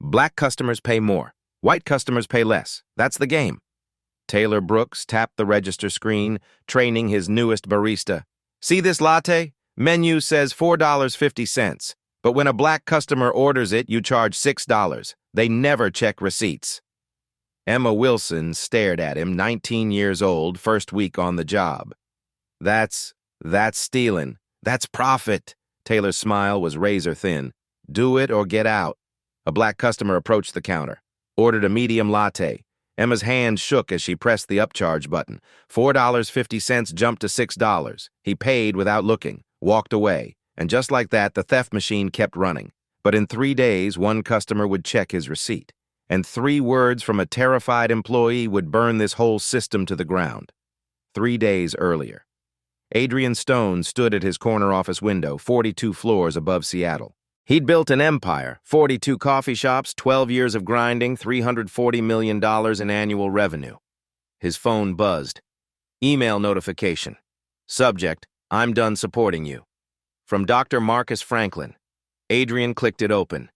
Black customers pay more. White customers pay less. That's the game. Taylor Brooks tapped the register screen, training his newest barista. See this latte? Menu says $4.50. But when a black customer orders it, you charge $6. They never check receipts. Emma Wilson stared at him, 19 years old, first week on the job. That's stealing. That's profit. Taylor's smile was razor thin. Do it or get out. A black customer approached the counter, ordered a medium latte. Emma's hand shook as she pressed the upcharge button. $4.50 jumped to $6. He paid without looking, walked away, and just like that, the theft machine kept running. But in 3 days, one customer would check his receipt, and 3 words from a terrified employee would burn this whole system to the ground. 3 days earlier, Adrian Stone stood at his corner office window, 42 floors above Seattle. He'd built an empire, 42 coffee shops, 12 years of grinding, $340 million in annual revenue. His phone buzzed. Email notification. Subject, I'm done supporting you. From Dr. Marcus Franklin. Adrian clicked it open.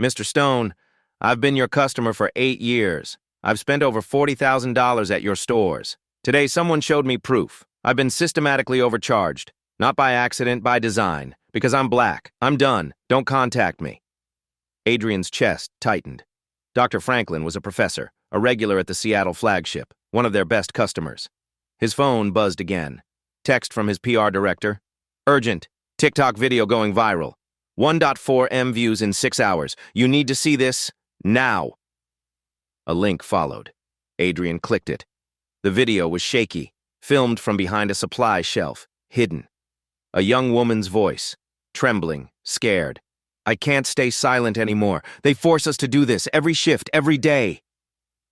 Mr. Stone, I've been your customer for 8 years. I've spent over $40,000 at your stores. Today, someone showed me proof. I've been systematically overcharged. Not by accident, by design. Because I'm black. I'm done. Don't contact me. Adrian's chest tightened. Dr. Franklin was a professor, a regular at the Seattle flagship, one of their best customers. His phone buzzed again. Text from his PR director. Urgent. TikTok video going viral. 1.4 M views in 6 hours. You need to see this now. A link followed. Adrian clicked it. The video was shaky, filmed from behind a supply shelf, hidden. A young woman's voice, trembling, scared. I can't stay silent anymore. They force us to do this every shift, every day.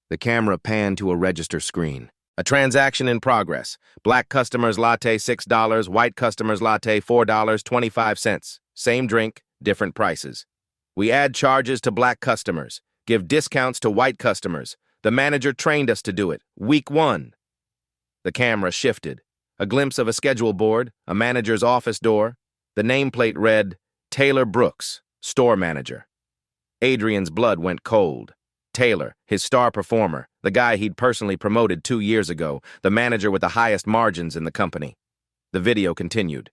The camera panned to a register screen. A transaction in progress. Black customers latte $6, white customers latte $4.25. Same drink, different prices. We add charges to black customers, give discounts to white customers. The manager trained us to do it. Week 1. The camera shifted. A glimpse of a schedule board, a manager's office door. The nameplate read, Taylor Brooks, store manager. Adrian's blood went cold. Taylor, his star performer, the guy he'd personally promoted 2 years ago, the manager with the highest margins in the company. The video continued.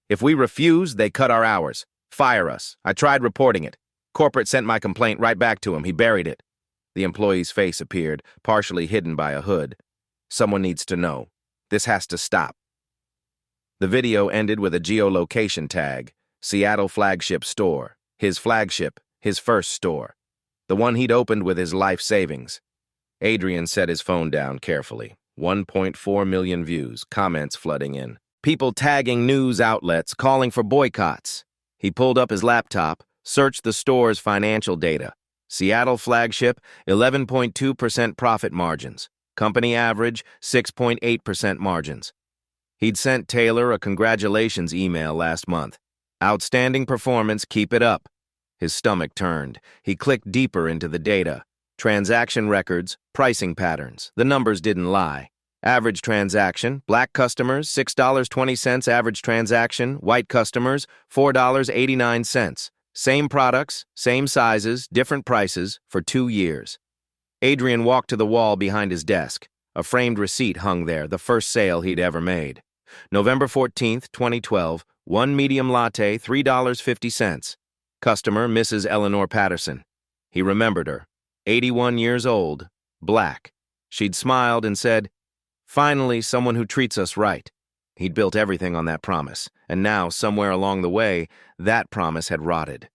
If we refuse, they cut our hours. Fire us. I tried reporting it. Corporate sent my complaint right back to him. He buried it. The employee's face appeared, partially hidden by a hood. Someone needs to know. This has to stop. The video ended with a geolocation tag, Seattle flagship store, his flagship, his first store, the one he'd opened with his life savings. Adrian set his phone down carefully. 1.4 million views, comments flooding in. People tagging news outlets, calling for boycotts. He pulled up his laptop, searched the store's financial data. Seattle flagship, 11.2% profit margins. Company average, 6.8% margins. He'd sent Taylor a congratulations email last month. Outstanding performance, keep it up. His stomach turned. He clicked deeper into the data. Transaction records, pricing patterns. The numbers didn't lie. Average transaction, black customers, $6.20 average transaction, white customers, $4.89. Same products, same sizes, different prices, for 2 years. Adrian walked to the wall behind his desk. A framed receipt hung there, the first sale he'd ever made. November 14th, 2012, 1 medium latte, $3.50. Customer, Mrs. Eleanor Patterson. He remembered her. 81 years old, black. She'd smiled and said, "Finally, someone who treats us right." He'd built everything on that promise, and now, somewhere along the way, that promise had rotted.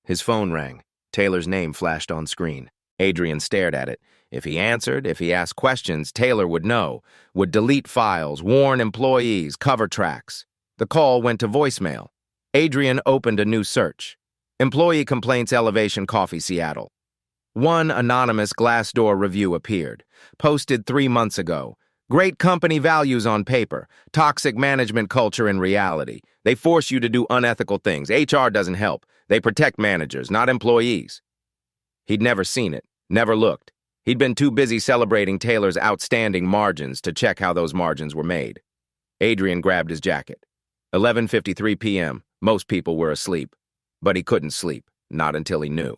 His phone rang. Taylor's name flashed on screen. Adrian stared at it. If he answered, if he asked questions, Taylor would know, would delete files, warn employees, cover tracks. The call went to voicemail. Adrian opened a new search. Employee complaints Elevation Coffee Seattle. One anonymous Glassdoor review appeared, posted 3 months ago. Great company values on paper, toxic management culture in reality. They force you to do unethical things. HR doesn't help. They protect managers, not employees. He'd never seen it, never looked. He'd been too busy celebrating Taylor's outstanding margins to check how those margins were made. Adrian grabbed his jacket. 11:53 p.m. Most people were asleep. But he couldn't sleep, not until he knew.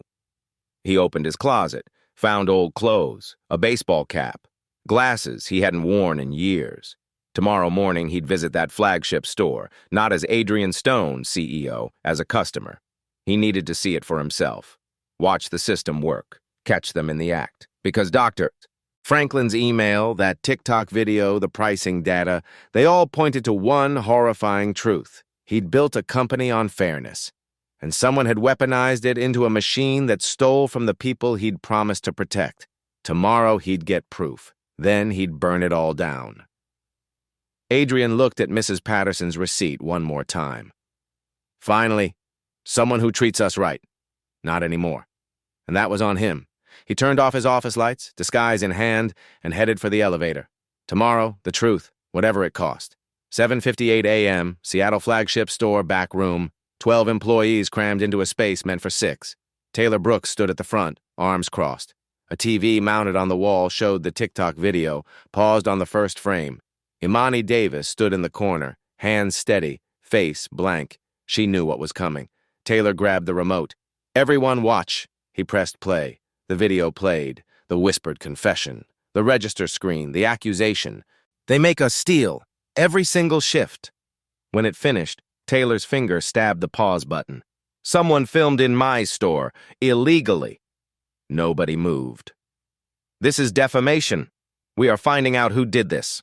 He opened his closet, found old clothes, a baseball cap, glasses he hadn't worn in years. Tomorrow morning, he'd visit that flagship store, not as Adrian Stone, CEO, as a customer. He needed to see it for himself. Watch the system work. Catch them in the act. Because doctors, Franklin's email, that TikTok video, the pricing data, they all pointed to one horrifying truth. He'd built a company on fairness, and someone had weaponized it into a machine that stole from the people he'd promised to protect. Tomorrow he'd get proof. Then he'd burn it all down. Adrian looked at Mrs. Patterson's receipt one more time. Finally, someone who treats us right. Not anymore. And that was on him. He turned off his office lights, disguise in hand, and headed for the elevator. Tomorrow, the truth, whatever it cost. 7:58 a.m., Seattle flagship store, back room. 12 employees crammed into a space meant for 6. Taylor Brooks stood at the front, arms crossed. A TV mounted on the wall showed the TikTok video, paused on the first frame. Imani Davis stood in the corner, hands steady, face blank. She knew what was coming. Taylor grabbed the remote. Everyone watch. He pressed play. The video played, the whispered confession, the register screen, the accusation. They make us steal, every single shift. When it finished, Taylor's finger stabbed the pause button. Someone filmed in my store, illegally. Nobody moved. This is defamation. We are finding out who did this.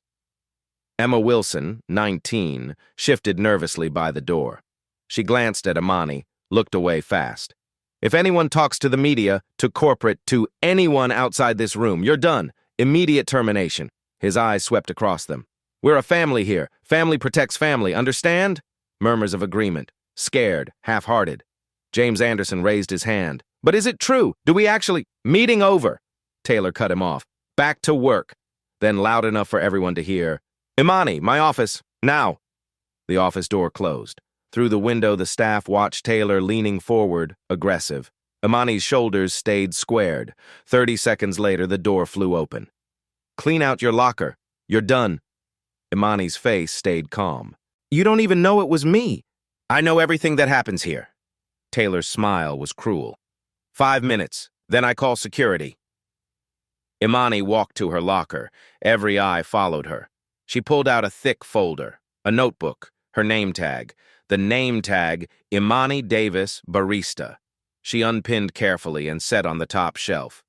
Emma Wilson, 19, shifted nervously by the door. She glanced at Imani, looked away fast. If anyone talks to the media, to corporate, to anyone outside this room, you're done. Immediate termination. His eyes swept across them. We're a family here. Family protects family, understand? Murmurs of agreement. Scared, half-hearted. James Anderson raised his hand. But is it true? Do we actually— Meeting over. Taylor cut him off. Back to work. Then loud enough for everyone to hear. Imani, my office, now. The office door closed. Through the window, the staff watched Taylor leaning forward, aggressive. Imani's shoulders stayed squared. 30 seconds later, the door flew open. Clean out your locker. You're done. Imani's face stayed calm. You don't even know it was me. I know everything that happens here. Taylor's smile was cruel. 5 minutes, then I call security. Imani walked to her locker. Every eye followed her. She pulled out a thick folder, a notebook, her name tag. The name tag, Imani Davis, barista. She unpinned carefully and set on the top shelf.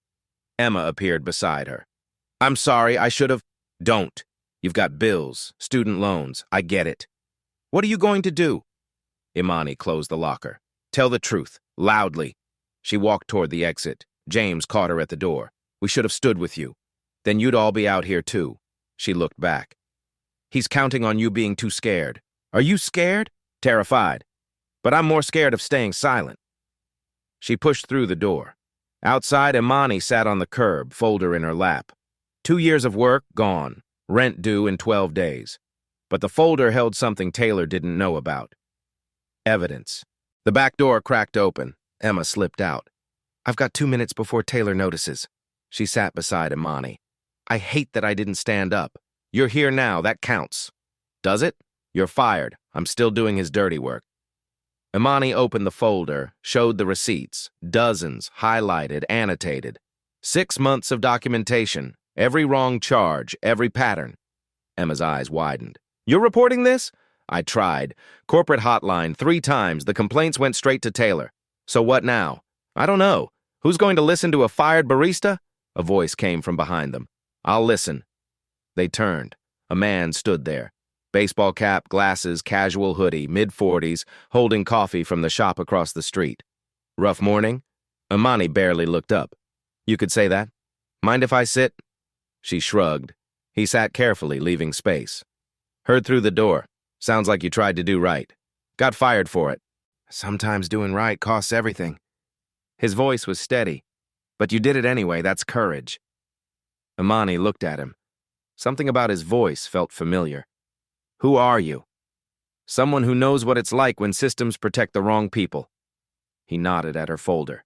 Emma appeared beside her. I'm sorry, I should have— Don't. You've got bills, student loans, I get it. What are you going to do? Imani closed the locker. Tell the truth, loudly. She walked toward the exit. James caught her at the door. We should have stood with you. Then you'd all be out here too. She looked back. He's counting on you being too scared. Are you scared? Terrified. But I'm more scared of staying silent. She pushed through the door. Outside, Imani sat on the curb, folder in her lap. 2 years of work, gone. Rent due in 12 days. But the folder held something Taylor didn't know about. Evidence. The back door cracked open. Emma slipped out. I've got 2 minutes before Taylor notices. She sat beside Imani. I hate that I didn't stand up. You're here now, that counts. Does it? You're fired. I'm still doing his dirty work. Imani opened the folder, showed the receipts, dozens, highlighted, annotated. 6 months of documentation, every wrong charge, every pattern. Emma's eyes widened. You're reporting this? I tried. Corporate hotline 3 times. The complaints went straight to Taylor. So what now? I don't know. Who's going to listen to a fired barista? A voice came from behind them. I'll listen. They turned. A man stood there. Baseball cap, glasses, casual hoodie, mid-40s, holding coffee from the shop across the street. Rough morning? Imani barely looked up. You could say that. Mind if I sit? She shrugged. He sat carefully, leaving space. Heard through the door. Sounds like you tried to do right. Got fired for it. Sometimes doing right costs everything. His voice was steady. But you did it anyway, that's courage. Imani looked at him. Something about his voice felt familiar. Who are you? Someone who knows what it's like when systems protect the wrong people. He nodded at her folder.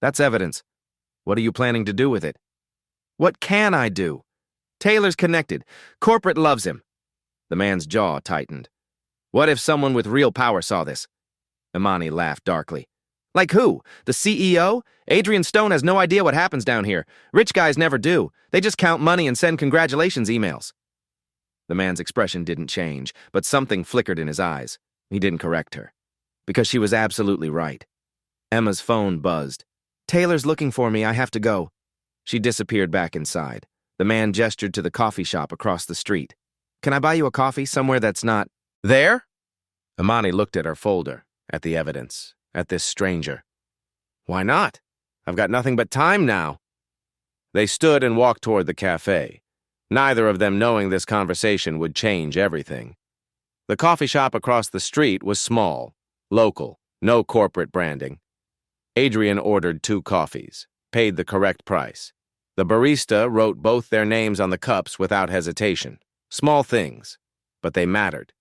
That's evidence. What are you planning to do with it? What can I do? Taylor's connected. Corporate loves him. The man's jaw tightened. What if someone with real power saw this? Imani laughed darkly. Like who? The CEO? Adrian Stone has no idea what happens down here. Rich guys never do. They just count money and send congratulations emails. The man's expression didn't change, but something flickered in his eyes. He didn't correct her. Because she was absolutely right. Emma's phone buzzed. "Taylor's looking for me. I have to go." She disappeared back inside. The man gestured to the coffee shop across the street. "Can I buy you a coffee somewhere that's not there?" Imani looked at her folder, at the evidence, at this stranger. "Why not? I've got nothing but time now." They stood and walked toward the cafe, neither of them knowing this conversation would change everything. The coffee shop across the street was small, local, no corporate branding. Adrian ordered 2 coffees, paid the correct price. The barista wrote both their names on the cups without hesitation. Small things, but they mattered.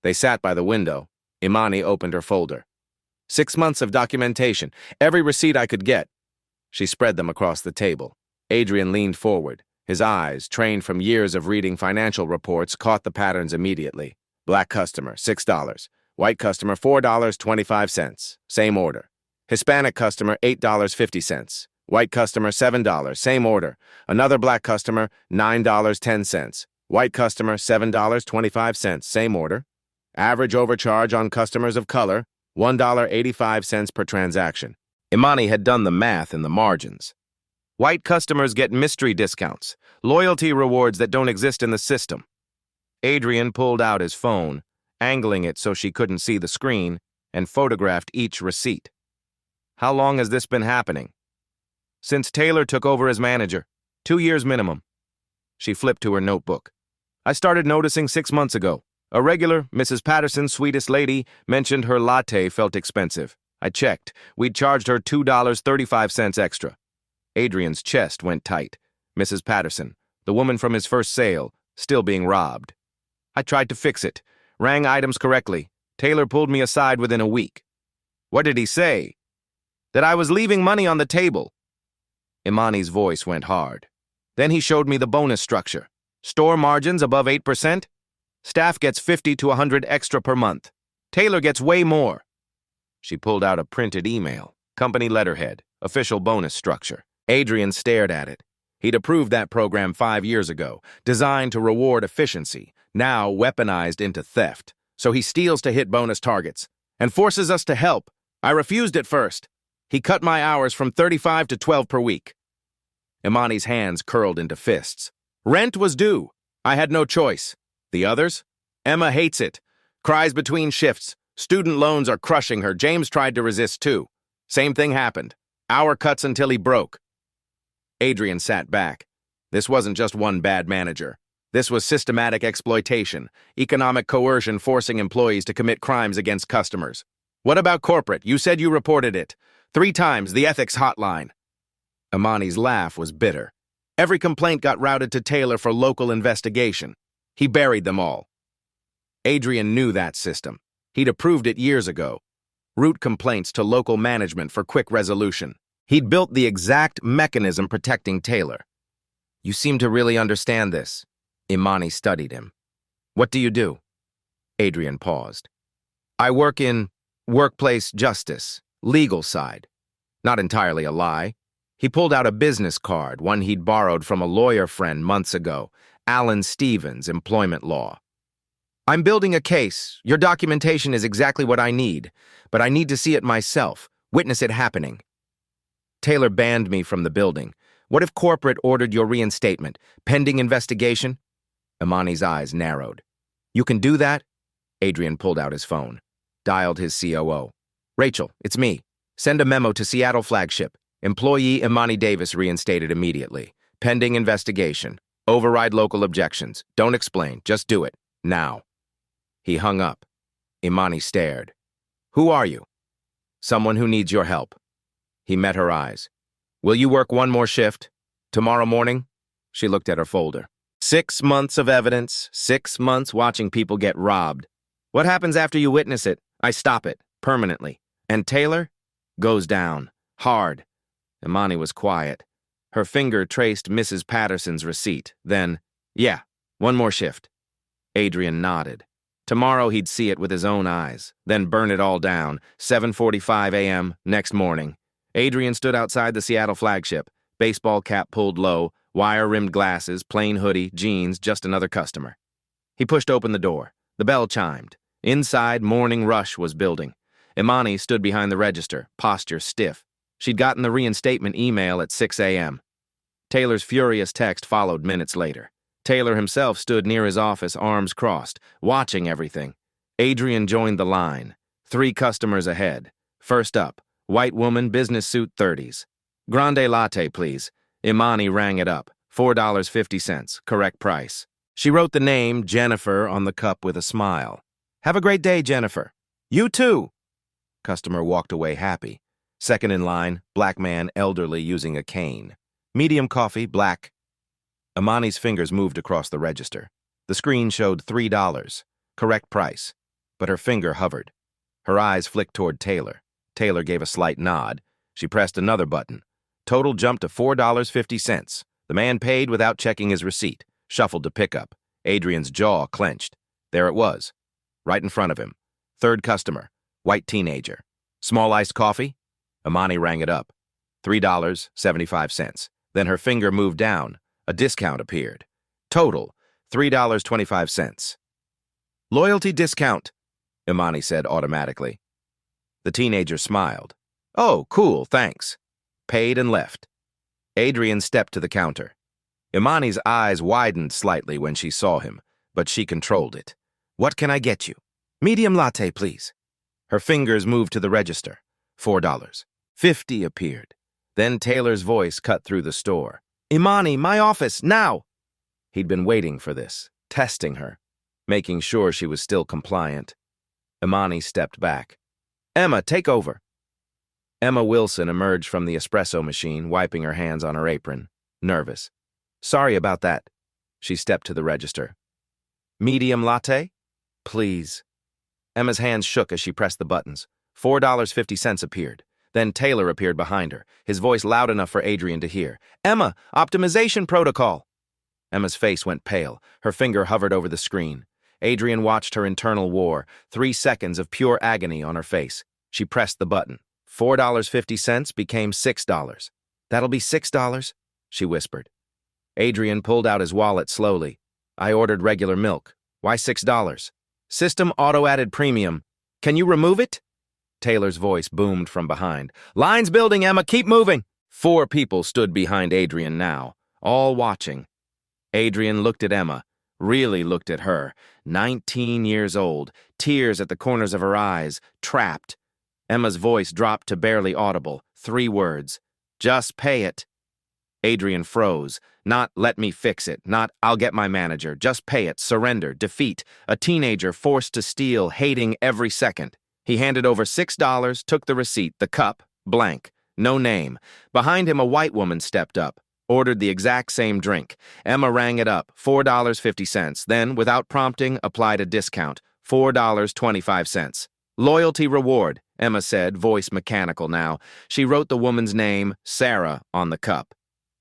They sat by the window. Imani opened her folder. 6 months of documentation, every receipt I could get. She spread them across the table. Adrian leaned forward. His eyes, trained from years of reading financial reports, caught the patterns immediately. Black customer, $6. White customer, $4.25. Same order. Hispanic customer, $8.50. White customer, $7. Same order. Another black customer, $9.10. White customer, $7.25. Same order. Average overcharge on customers of color, $1.85 per transaction. Imani had done the math in the margins. White customers get mystery discounts, loyalty rewards that don't exist in the system. Adrian pulled out his phone, angling it so she couldn't see the screen, and photographed each receipt. "How long has this been happening?" "Since Taylor took over as manager. 2 years minimum." She flipped to her notebook. "I started noticing 6 months ago. A regular, Mrs. Patterson, sweetest lady, mentioned her latte felt expensive. I checked. We'd charged her $2.35 extra." Adrian's chest went tight. Mrs. Patterson, the woman from his first sale, still being robbed. "I tried to fix it. Rang items correctly. Taylor pulled me aside within a week." "What did he say?" "That I was leaving money on the table." Imani's voice went hard. "Then he showed me the bonus structure. Store margins above 8%. Staff gets 50 to 100 extra per month. Taylor gets way more." She pulled out a printed email. Company letterhead. Official bonus structure. Adrian stared at it. He'd approved that program 5 years ago, designed to reward efficiency, now weaponized into theft. So he steals to hit bonus targets and forces us to help. I refused at first. He cut my hours from 35 to 12 per week. Imani's hands curled into fists. "Rent was due. I had no choice. The others? Emma hates it. Cries between shifts. Student loans are crushing her. James tried to resist too. Same thing happened. Hour cuts until he broke." Adrian sat back. This wasn't just one bad manager. This was systematic exploitation, economic coercion forcing employees to commit crimes against customers. "What about corporate? You said you reported it. 3 times, the ethics hotline." Imani's laugh was bitter. Every complaint got routed to Taylor for local investigation. He buried them all. Adrian knew that system. He'd approved it years ago. Route complaints to local management for quick resolution. He'd built the exact mechanism protecting Taylor. "You seem to really understand this." Imani studied him. "What do you do?" Adrian paused. "I work in workplace justice, legal side." Not entirely a lie. He pulled out a business card, one he'd borrowed from a lawyer friend months ago, Alan Stevens, employment law. "I'm building a case. Your documentation is exactly what I need, but I need to see it myself, witness it happening." "Taylor banned me from the building. What if corporate ordered your reinstatement, pending investigation?" Imani's eyes narrowed. "You can do that?" Adrian pulled out his phone, dialed his COO. "Rachel, it's me. Send a memo to Seattle flagship. Employee Imani Davis reinstated immediately. Pending investigation. Override local objections. Don't explain, just do it. Now." He hung up. Imani stared. "Who are you?" "Someone who needs your help." He met her eyes. "Will you work one more shift? Tomorrow morning?" She looked at her folder. 6 months of evidence, 6 months watching people get robbed. "What happens after you witness it?" "I stop it, permanently. And Taylor?" "Goes down. Hard." Imani was quiet. Her finger traced Mrs. Patterson's receipt. Then, "Yeah, one more shift." Adrian nodded. Tomorrow he'd see it with his own eyes, then burn it all down. 7:45 a.m. next morning. Adrian stood outside the Seattle flagship, baseball cap pulled low, wire-rimmed glasses, plain hoodie, jeans, just another customer. He pushed open the door. The bell chimed. Inside, morning rush was building. Imani stood behind the register, posture stiff. She'd gotten the reinstatement email at 6 a.m. Taylor's furious text followed minutes later. Taylor himself stood near his office, arms crossed, watching everything. Adrian joined the line. 3 customers ahead. First up, white woman, business suit, 30s. Grande latte, please. Imani rang it up. $4.50, correct price. She wrote the name, Jennifer, on the cup with a smile. Have a great day, Jennifer. You too. Customer walked away happy. Second in line, black man, elderly, using a cane. Medium coffee, black. Imani's fingers moved across the register. The screen showed $3, correct price, but her finger hovered. Her eyes flicked toward Taylor. Taylor gave a slight nod. She pressed another button. Total jumped to $4.50. The man paid without checking his receipt, shuffled to pickup. Adrian's jaw clenched. There it was, right in front of him. Third customer, white teenager. Small iced coffee? Imani rang it up. $3.75. Then her finger moved down. A discount appeared. Total, $3.25. Loyalty discount, Imani said automatically. The teenager smiled. Oh, cool, thanks. Paid and left. Adrian stepped to the counter. Imani's eyes widened slightly when she saw him, but she controlled it. What can I get you? Medium latte, please. Her fingers moved to the register. $4. $50 appeared. Then Taylor's voice cut through the store. Imani, my office, now! He'd been waiting for this, testing her, making sure she was still compliant. Imani stepped back. Emma, take over. Emma Wilson emerged from the espresso machine, wiping her hands on her apron, nervous. Sorry about that. She stepped to the register. Medium latte? Please. Emma's hands shook as she pressed the buttons. $4.50 appeared. Then Taylor appeared behind her, his voice loud enough for Adrian to hear. Emma, optimization protocol. Emma's face went pale. Her finger hovered over the screen. Adrian watched her internal war, 3 seconds of pure agony on her face. She pressed the button. $4.50 became $6. That'll be $6, she whispered. Adrian pulled out his wallet slowly. I ordered regular milk. Why $6? System auto-added premium. Can you remove it? Taylor's voice boomed from behind. Lines building, Emma, keep moving. 4 people stood behind Adrian now, all watching. Adrian looked at Emma, really looked at her. 19 years old, tears at the corners of her eyes, trapped. Emma's voice dropped to barely audible, 3 words. Just pay it. Adrian froze. Not let me fix it, not I'll get my manager. Just pay it, surrender, defeat. A teenager forced to steal, hating every second. He handed over $6, took the receipt, the cup, blank, no name. Behind him, a white woman stepped up, ordered the exact same drink. Emma rang it up, $4.50. Then, without prompting, applied a discount, $4.25. Loyalty reward, Emma said, voice mechanical now. She wrote the woman's name, Sarah, on the cup.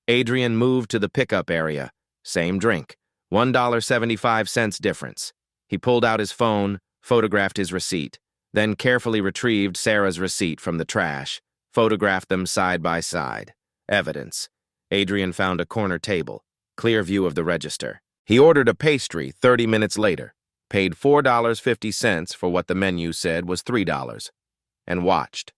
Adrian moved to the pickup area. Same drink, $1.75 difference. He pulled out his phone, photographed his receipt. Then carefully retrieved Sarah's receipt from the trash, photographed them side by side. Evidence. Adrian found a corner table, clear view of the register. He ordered a pastry 30 minutes later, paid $4.50 for what the menu said was $3, and watched.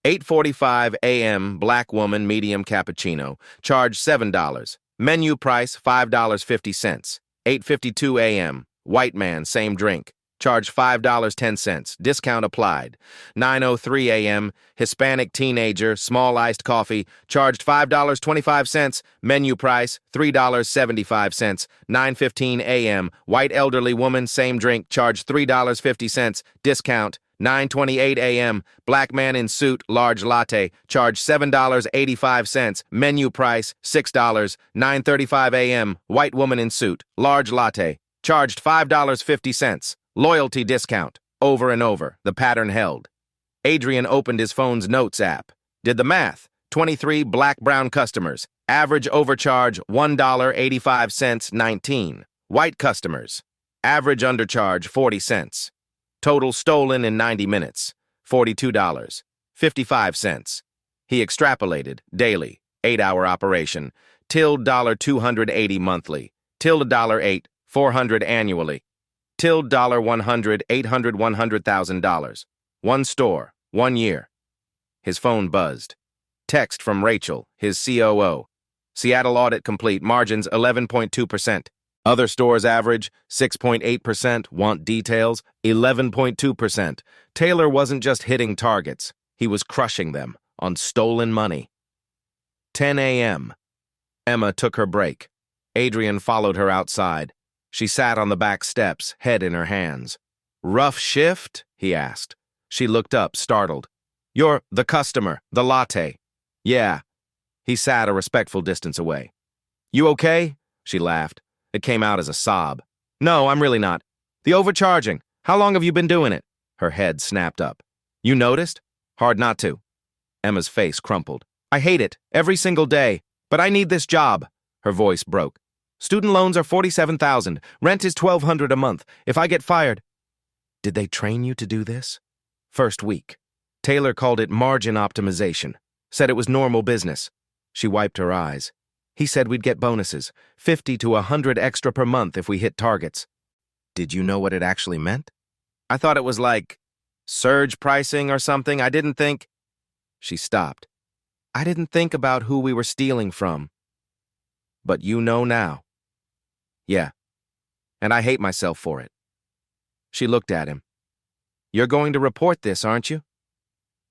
8:45 a.m., black woman, medium cappuccino, charged $7. Menu price $5.50. 8:52 a.m., white man, same drink. Charged $5.10. Discount applied. 9:03 a.m., Hispanic teenager, small iced coffee, charged $5.25. Menu price $3.75. 9:15 a.m., white elderly woman, same drink, charged $3.50. Discount. 9:28 a.m., black man in suit, large latte, charged $7.85. Menu price $6. 9:35 a.m., white woman in suit, large latte, charged $5.50. Loyalty discount. Over and over. The pattern held. Adrian opened his phone's notes app. Did the math. 23 black-brown customers. Average overcharge $1.85. 19. White customers. Average undercharge, 40 cents. Total stolen in 90 minutes, $42.55. He extrapolated, daily, 8-hour operation, till $280 monthly, till $8, 400 annually, till $100, 800, $100,000. One store, 1 year. His phone buzzed. Text from Rachel, his COO. Seattle audit complete, margins 11.2%. Other stores average 6.8%, want details 11.2%. Taylor wasn't just hitting targets, he was crushing them on stolen money. 10 a.m. Emma took her break. Adrian followed her outside. She sat on the back steps, head in her hands. Rough shift? He asked. She looked up, startled. You're the customer, the latte. Yeah. He sat a respectful distance away. You okay? She laughed. It came out as a sob. No, I'm really not. The overcharging. How long have you been doing it? Her head snapped up. You noticed? Hard not to. Emma's face crumpled. I hate it, every single day. But I need this job. Her voice broke. Student loans are $47,000. Rent is $1,200 a month. If I get fired... Did they train you to do this? First week. Taylor called it margin optimization. Said it was normal business. She wiped her eyes. He said we'd get bonuses, 50 to 100 extra per month if we hit targets. Did you know what it actually meant? I thought it was like surge pricing or something. I didn't think... She stopped. I didn't think about who we were stealing from. But you know now. Yeah. And I hate myself for it. She looked at him. You're going to report this, aren't you?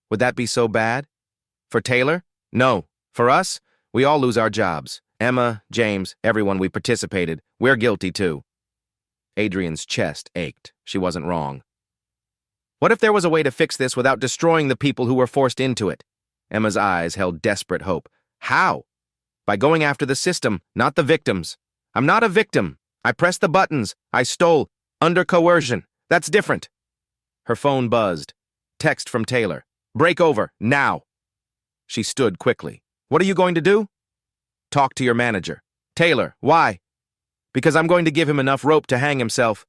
Would that be so bad? For Taylor? No. For us? We all lose our jobs. Emma, James, everyone we participated. We're guilty too. Adrian's chest ached. She wasn't wrong. What if there was a way to fix this without destroying the people who were forced into it? Emma's eyes held desperate hope. How? By going after the system, not the victims. I'm not a victim. I pressed the buttons. I stole. Under coercion. That's different. Her phone buzzed. Text from Taylor. Break over, now. She stood quickly. What are you going to do? Talk to your manager. Taylor, why? Because I'm going to give him enough rope to hang himself.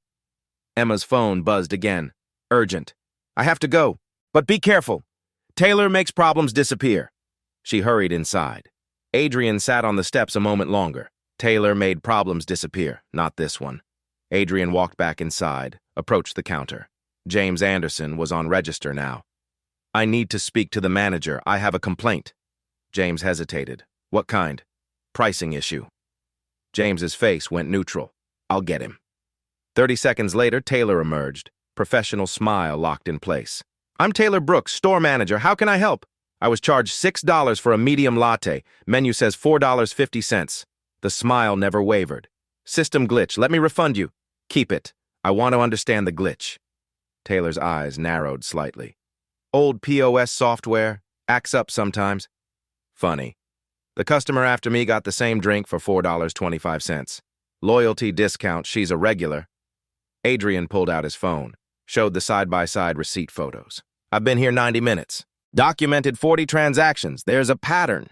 Emma's phone buzzed again. Urgent. I have to go. But be careful. Taylor makes problems disappear. She hurried inside. Adrian sat on the steps a moment longer. Taylor made problems disappear, not this one. Adrian walked back inside, approached the counter. James Anderson was on register now. I need to speak to the manager. I have a complaint. James hesitated. What kind? Pricing issue. James's face went neutral. I'll get him. 30 seconds later, Taylor emerged. Professional smile locked in place. I'm Taylor Brooks, store manager. How can I help? I was charged $6 for a medium latte. Menu says $4.50. The smile never wavered. System glitch. Let me refund you. Keep it. I want to understand the glitch. Taylor's eyes narrowed slightly. Old POS software. Acts up sometimes. Funny. The customer after me got the same drink for $4.25. Loyalty discount. She's a regular. Adrian pulled out his phone. Showed the side-by-side receipt photos. I've been here 90 minutes. Documented 40 transactions. There's a pattern.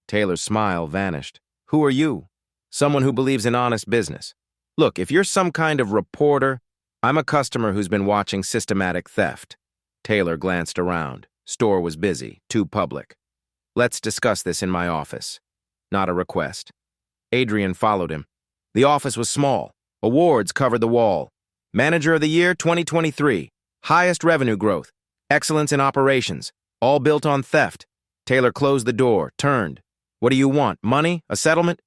Taylor's smile vanished. Who are you? Someone who believes in honest business. Look, if you're some kind of reporter, I'm a customer who's been watching systematic theft. Taylor glanced around. Store was busy, too public. Let's discuss this in my office. Not a request. Adrian followed him. The office was small. Awards covered the wall. Manager of the Year 2023. Highest revenue growth. Excellence in operations. All built on theft. Taylor closed the door, turned. What do you want? Money? A settlement?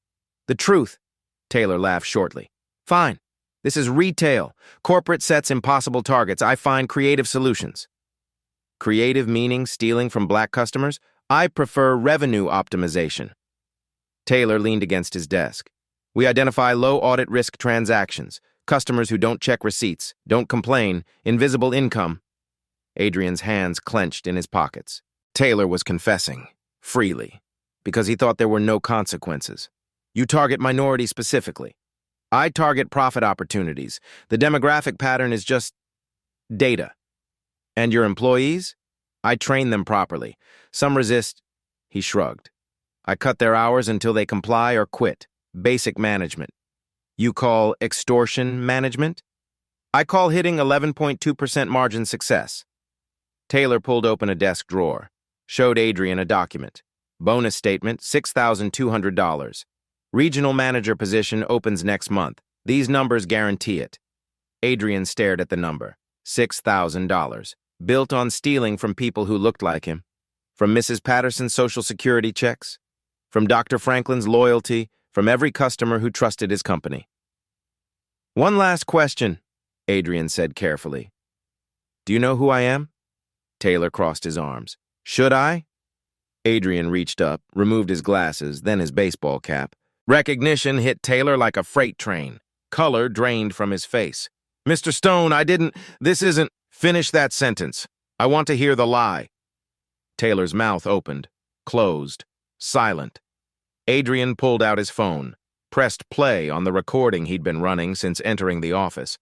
The truth. Taylor laughed shortly. Fine. This is retail. Corporate sets impossible targets. I find creative solutions. Creative meaning stealing from black customers? I prefer revenue optimization. Taylor leaned against his desk. We identify low audit risk transactions. Customers who don't check receipts, don't complain, invisible income. Adrian's hands clenched in his pockets. Taylor was confessing, freely, because he thought there were no consequences. You target minorities specifically. I target profit opportunities. The demographic pattern is just data. And your employees? I train them properly. Some resist. He shrugged. I cut their hours until they comply or quit. Basic management. You call extortion management? I call hitting 11.2% margin success. Taylor pulled open a desk drawer, showed Adrian a document. Bonus statement, $6,200. Regional manager position opens next month. These numbers guarantee it. Adrian stared at the number. $6,000. Built on stealing from people who looked like him. From Mrs. Patterson's Social Security checks. From Dr. Franklin's loyalty. From every customer who trusted his company. One last question, Adrian said carefully. Do you know who I am? Taylor crossed his arms. Should I? Adrian reached up, removed his glasses, then his baseball cap. Recognition hit Taylor like a freight train. Color drained from his face. Mr. Stone, this isn't... Finish that sentence. I want to hear the lie. Taylor's mouth opened, closed, silent. Adrian pulled out his phone, pressed play on the recording he'd been running since entering the office.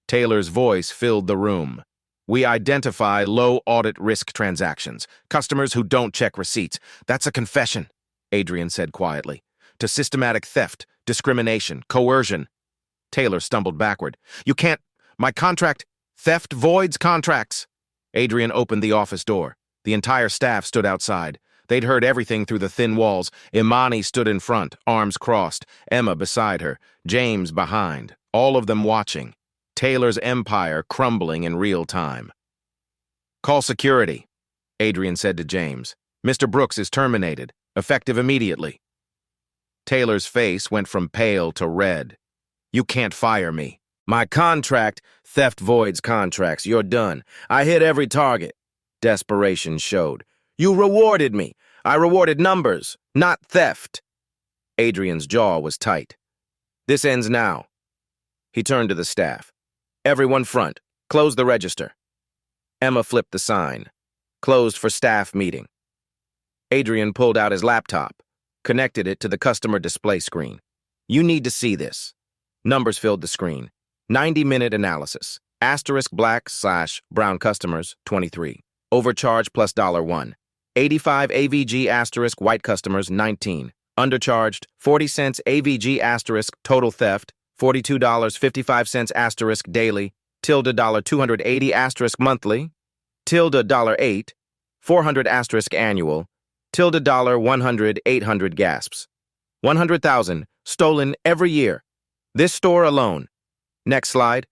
Taylor's voice filled the room. We identify low audit risk transactions, customers who don't check receipts. That's a confession, Adrian said quietly, to systematic theft, discrimination, coercion. Taylor stumbled backward. You can't... My contract... Theft voids contracts. Adrian opened the office door. The entire staff stood outside. They'd heard everything through the thin walls. Imani stood in front, arms crossed, Emma beside her, James behind, all of them watching. Taylor's empire crumbling in real time. Call security, Adrian said to James. Mr. Brooks is terminated, effective immediately. Taylor's face went from pale to red. You can't fire me. My contract, theft voids contracts, you're done. I hit every target. Desperation showed. You rewarded me. I rewarded numbers, not theft. Adrian's jaw was tight. This ends now. He turned to the staff. Everyone front. Close the register. Emma flipped the sign. Closed for staff meeting. Adrian pulled out his laptop, connected it to the customer display screen. You need to see this. Numbers filled the screen. 90-minute analysis. Asterisk black/brown customers, 23. Overcharge plus $1. 85 AVG asterisk white customers, 19. Undercharged, 40 cents AVG asterisk total theft, $42.55 asterisk daily, tilde $280 asterisk monthly, tilde $8, 400 asterisk annual, tilde $100 800 gasps. 100,000 stolen every year. This store alone. Next slide.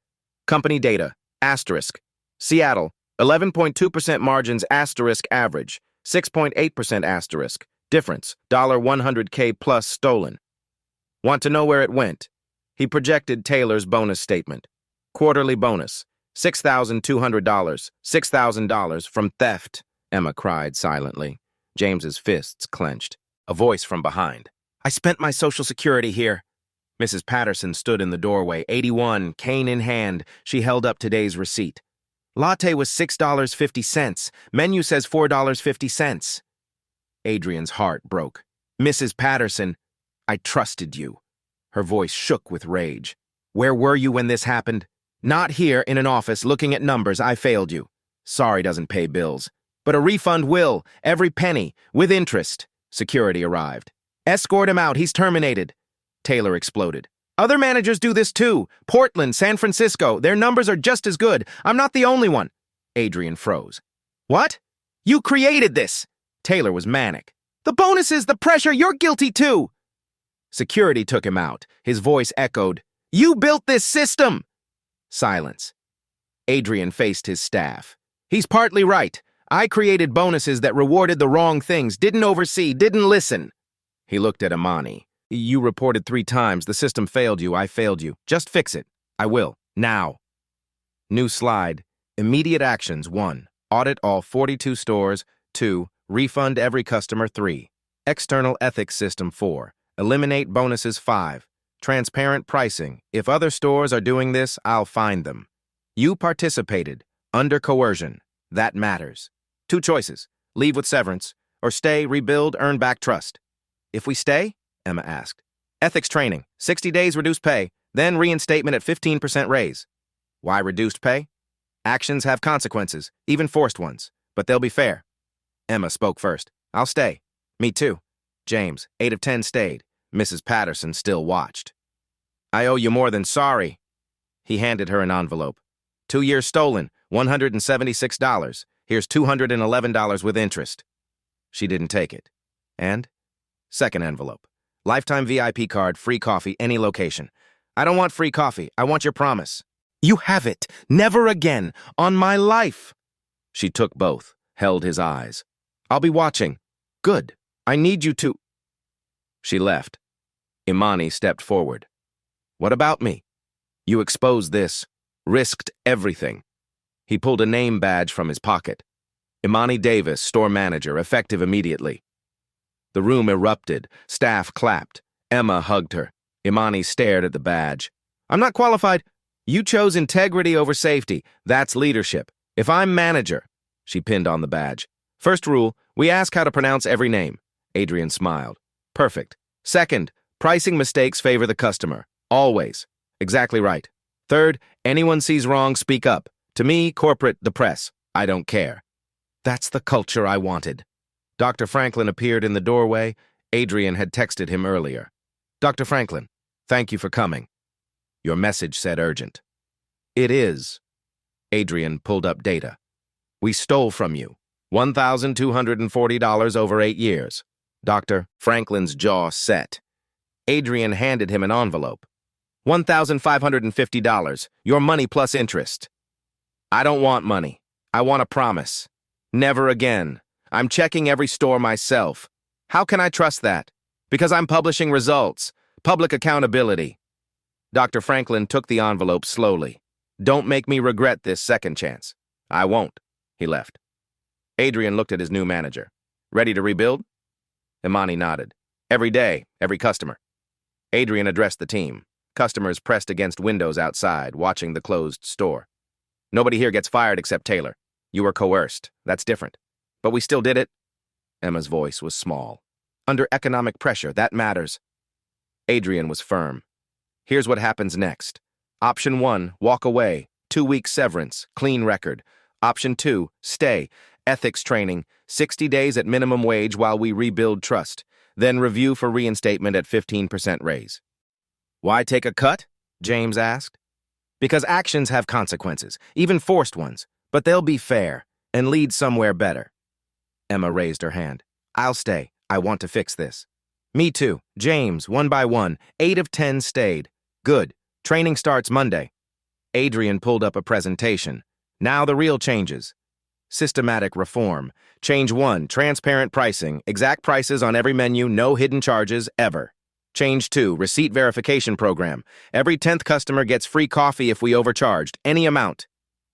Company data, asterisk. Seattle, 11.2% margins asterisk average, 6.8% asterisk. Difference, $100K plus stolen. Want to know where it went? He projected Taylor's bonus statement. Quarterly bonus, $6,200, $6,000 from theft, Emma cried silently. James's fists clenched. A voice from behind. I spent my Social Security here. Mrs. Patterson stood in the doorway, 81, cane in hand. She held up today's receipt. Latte was $6.50. Menu says $4.50. Adrian's heart broke. Mrs. Patterson, I trusted you. Her voice shook with rage. Where were you when this happened? Not here in an office looking at numbers. I failed you. Sorry doesn't pay bills. But a refund will, every penny, with interest. Security arrived. Escort him out, he's terminated. Taylor exploded. Other managers do this too. Portland, San Francisco, their numbers are just as good. I'm not the only one. Adrian froze. What? You created this. Taylor was manic. The bonuses, the pressure, you're guilty too. Security took him out. His voice echoed. You built this system. Silence. Adrian faced his staff. He's partly right. I created bonuses that rewarded the wrong things, didn't oversee, didn't listen. He looked at Imani. You reported 3 times. The system failed you. I failed you. Just fix it. I will. Now. New slide. Immediate actions. 1. Audit all 42 stores. 2. Refund every customer. 3. External ethics system. 4. Eliminate bonuses. 5. Transparent pricing. If other stores are doing this, I'll find them. You participated. Under coercion. That matters. 2 choices. Leave with severance, or stay, rebuild, earn back trust. If we stay? Emma asked. Ethics training. 60 days reduced pay, then reinstatement at 15% raise. Why reduced pay? Actions have consequences, even forced ones, but they'll be fair. Emma spoke first. I'll stay. Me too. James, 8 of 10 stayed. Mrs. Patterson still watched. I owe you more than sorry. He handed her an envelope. 2 years stolen, $176. Here's $211 with interest. She didn't take it. And? Second envelope. Lifetime VIP card, free coffee, any location. I don't want free coffee. I want your promise. You have it. Never again. On my life. She took both, held his eyes. I'll be watching. Good. I need you to. She left. Imani stepped forward. What about me? You exposed this. Risked everything. He pulled a name badge from his pocket. Imani Davis, store manager, effective immediately. The room erupted. Staff clapped. Emma hugged her. Imani stared at the badge. I'm not qualified. You chose integrity over safety. That's leadership. If I'm manager, she pinned on the badge. First rule, we ask how to pronounce every name. Adrian smiled. Perfect. Second, pricing mistakes favor the customer. Always. Exactly right. Third, anyone sees wrong, speak up. To me, corporate, the press. I don't care. That's the culture I wanted. Dr. Franklin appeared in the doorway. Adrian had texted him earlier. Dr. Franklin, thank you for coming. Your message said urgent. It is. Adrian pulled up data. We stole from you. $1,240 over 8 years. Dr. Franklin's jaw set. Adrian handed him an envelope. $1,550. Your money plus interest. I don't want money. I want a promise. Never again. I'm checking every store myself. How can I trust that? Because I'm publishing results. Public accountability. Dr. Franklin took the envelope slowly. Don't make me regret this second chance. I won't. He left. Adrian looked at his new manager. Ready to rebuild? Imani nodded. Every day, every customer. Adrian addressed the team. Customers pressed against windows outside, watching the closed store. Nobody here gets fired except Taylor. You were coerced. That's different. But we still did it. Emma's voice was small. Under economic pressure, that matters. Adrian was firm. Here's what happens next. Option 1, walk away. 2-week severance, clean record. Option 2, stay. Ethics training, 60 days at minimum wage while we rebuild trust. Then review for reinstatement at 15% raise. Why take a cut? James asked. Because actions have consequences, even forced ones, but they'll be fair and lead somewhere better. Emma raised her hand. I'll stay. I want to fix this. Me too. James, 1 by 1. 8 of 10 stayed. Good. Training starts Monday. Adrian pulled up a presentation. Now the real changes. Systematic reform. Change 1, transparent pricing. Exact prices on every menu, no hidden charges, ever. Change 2, receipt verification program. Every 10th customer gets free coffee if we overcharged, any amount.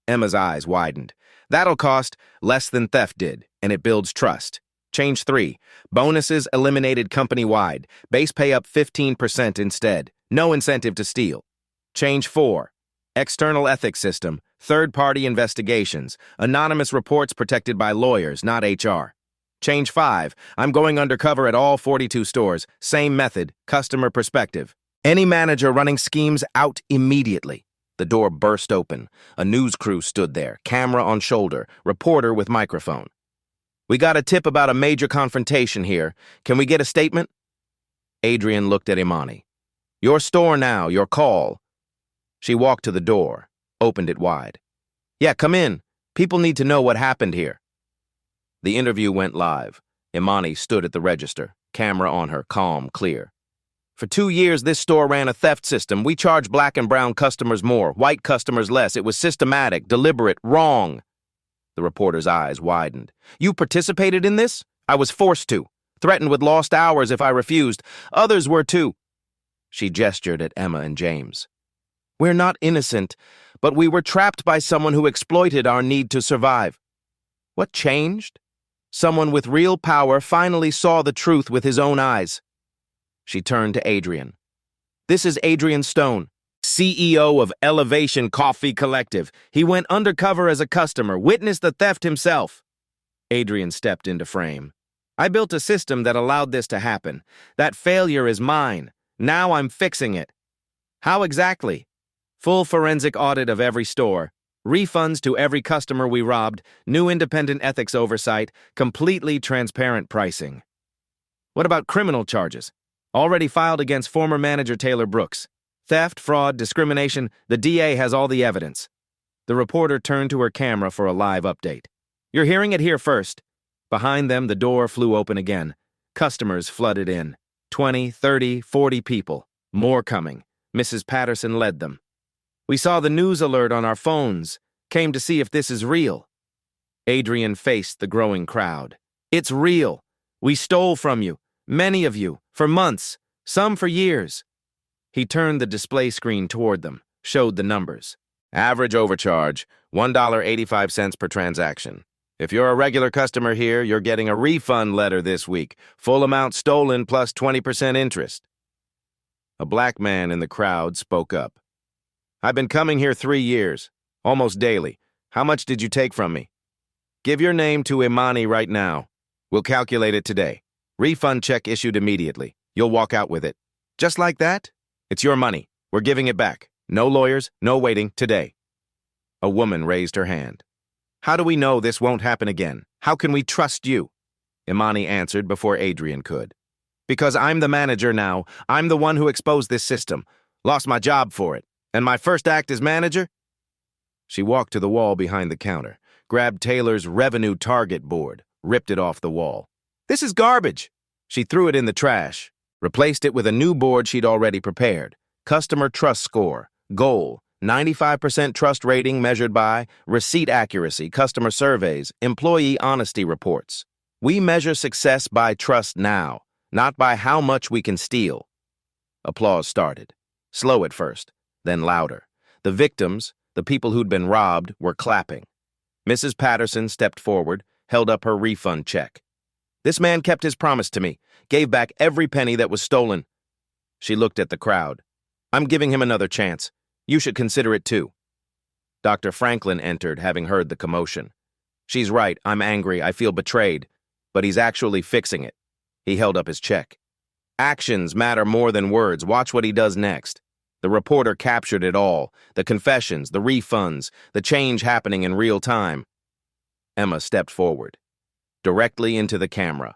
Emma's eyes widened. That'll cost less than theft did, and it builds trust. Change 3, bonuses eliminated company-wide. Base pay up 15% instead. No incentive to steal. Change 4, external ethics system. Third-party investigations. Anonymous reports protected by lawyers, not HR. Change 5. I'm going undercover at all 42 stores. Same method, customer perspective. Any manager running schemes out immediately. The door burst open. A news crew stood there, camera on shoulder, reporter with microphone. We got a tip about a major confrontation here. Can we get a statement? Adrian looked at Imani. Your store now, your call. She walked to the door, opened it wide. Yeah, come in. People need to know what happened here. The interview went live. Imani stood at the register, camera on her, calm, clear. For 2 years, this store ran a theft system. We charged black and brown customers more, white customers less. It was systematic, deliberate, wrong. The reporter's eyes widened. You participated in this? I was forced to. Threatened with lost hours if I refused. Others were too. She gestured at Emma and James. We're not innocent, but we were trapped by someone who exploited our need to survive. What changed? Someone with real power finally saw the truth with his own eyes. She turned to Adrian. This is Adrian Stone, CEO of Elevation Coffee Collective. He went undercover as a customer, witnessed the theft himself. Adrian stepped into frame. I built a system that allowed this to happen. That failure is mine. Now I'm fixing it. How exactly? Full forensic audit of every store. Refunds to every customer we robbed, new independent ethics oversight, completely transparent pricing. What about criminal charges? Already filed against former manager Taylor Brooks. Theft, fraud, discrimination, the DA has all the evidence. The reporter turned to her camera for a live update. "You're hearing it here first." Behind them, the door flew open again. Customers flooded in. 20, 30, 40 people. More coming. Mrs. Patterson led them. "We saw the news alert on our phones. Came to see if this is real." Adrian faced the growing crowd. "It's real. We stole from you, many of you, for months, some for years." He turned the display screen toward them, showed the numbers. "Average overcharge, $1.85 per transaction. If you're a regular customer here, you're getting a refund letter this week. Full amount stolen plus 20% interest." A black man in the crowd spoke up. "I've been coming here 3 years, almost daily. How much did you take from me?" "Give your name to Imani right now. We'll calculate it today. Refund check issued immediately. You'll walk out with it." "Just like that?" "It's your money. We're giving it back. No lawyers, no waiting, today." A woman raised her hand. "How do we know this won't happen again? How can we trust you?" Imani answered before Adrian could. "Because I'm the manager now. I'm the one who exposed this system. Lost my job for it. And my first act as manager?" She walked to the wall behind the counter, grabbed Taylor's revenue target board, ripped it off the wall. "This is garbage." She threw it in the trash, replaced it with a new board she'd already prepared. Customer trust score, goal, 95% trust rating measured by receipt accuracy, customer surveys, employee honesty reports. We measure success by trust now, not by how much we can steal. Applause started. Slow at first, then louder. The victims, the people who'd been robbed, were clapping. Mrs. Patterson stepped forward, held up her refund check. "This man kept his promise to me, gave back every penny that was stolen." She looked at the crowd. "I'm giving him another chance. You should consider it too." Dr. Franklin entered, having heard the commotion. "She's right, I'm angry, I feel betrayed. But he's actually fixing it." He held up his check. "Actions matter more than words. Watch what he does next." The reporter captured it all. The confessions, the refunds, the change happening in real time. Emma stepped forward, directly into the camera.